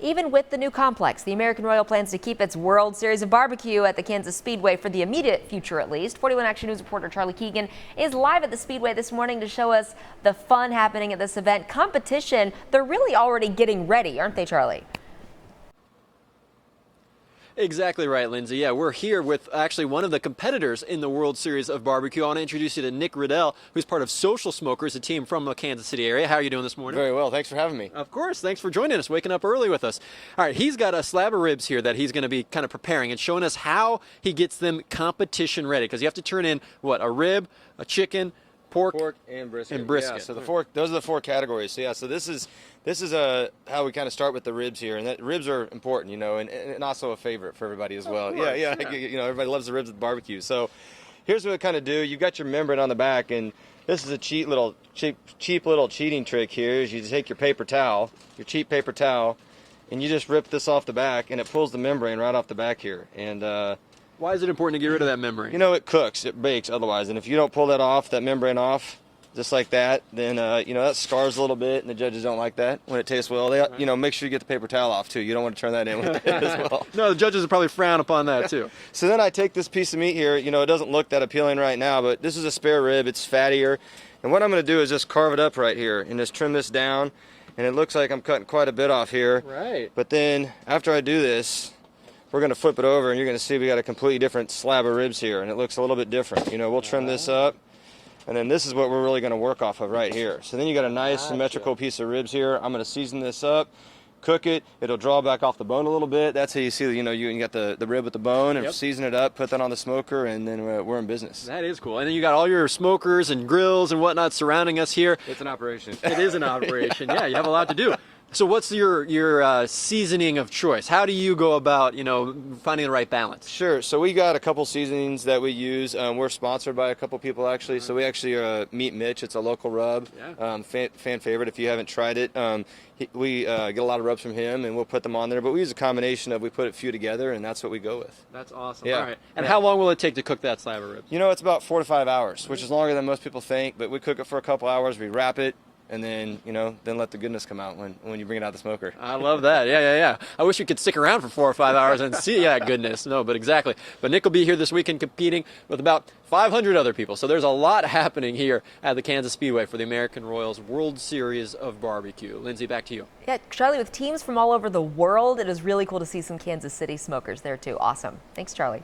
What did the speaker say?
Even with the new complex, the American Royal plans to keep its World Series of Barbecue at the Kansas Speedway for the immediate future at least. 41 Action News reporter Charlie Keegan is live at the Speedway this morning to show us the fun happening at this event. Competition, they're really already getting ready, aren't they, Charlie? Exactly right, Lindsay. Yeah, we're here with actually one of the competitors in the World Series of Barbecue. I want to introduce you to Nick Riddell, who's part of Social Smokers, a team from the Kansas City area. How are you doing this morning? Very well. Thanks for having me. Of course. Thanks for joining us, waking up early with us. All right, he's got a slab of ribs here that he's going to be kind of preparing and showing us how he gets them competition ready, because you have to turn in, what, a rib, a chicken, pork and brisket. Yeah, so those are the four categories. So yeah, so this is how we kind of start with the ribs here, and that ribs are important, you know, and also a favorite for everybody as well. Course, yeah. You know, everybody loves the ribs at the barbecue. So here's what we kind of do. You've got your membrane on the back, and this is a cheap little cheating trick here. Is you take your paper towel, your cheap paper towel, and you just rip this off the back, and it pulls the membrane right off the back here. And why is it important to get rid of that membrane? you know, it cooks, it bakes otherwise, and if you don't pull that membrane off, just like that, then you know, that scars a little bit, and the judges don't like that when it tastes well. They, you know, make sure you get the paper towel off too. You don't want to turn that in with it as well. No, the judges will probably frown upon that too. So then I take this piece of meat here. You know, it doesn't look that appealing right now, but this is a spare rib. It's fattier, and what I'm going to do is just carve it up right here and just trim this down. And it looks like I'm cutting quite a bit off here. Right. But then after I do this, we're going to flip it over, and you're going to see we got a completely different slab of ribs here, and it looks a little bit different. You know, we'll trim this up, and then this is what we're really going to work off of right here. So then you got a nice symmetrical piece of ribs here. I'm going to season this up, cook it. It'll draw back off the bone a little bit. That's how you see, you know, you got the rib with the bone, and season it up, put that on the smoker, and then we're in business. That is cool. And then you got all your smokers and grills and whatnot surrounding us here. It's an operation. It is an operation. Yeah, you have a lot to do. So what's your seasoning of choice? How do you go about, you know, finding the right balance? Sure. So we got a couple seasonings that we use. We're sponsored by a couple people actually. So we actually meet Mitch. It's a local rub. Yeah. Fan favorite if you haven't tried it. We get a lot of rubs from him, and we'll put them on there. But we use a combination of, we put a few together, and that's what we go with. That's awesome. Yeah. All right. And how long will it take to cook that slab of ribs? You know, it's about 4 to 5 hours, which is longer than most people think. But we cook it for a couple hours. We wrap it. And then, you know, then let the goodness come out when you bring it out of the smoker. I love that. Yeah. I wish we could stick around for 4 or 5 hours and see that goodness. No, but exactly. But Nick will be here this weekend competing with about 500 other people. So there's a lot happening here at the Kansas Speedway for the American Royals World Series of Barbecue. Lindsay, back to you. Yeah, Charlie, with teams from all over the world, it is really cool to see some Kansas City smokers there too. Awesome. Thanks, Charlie.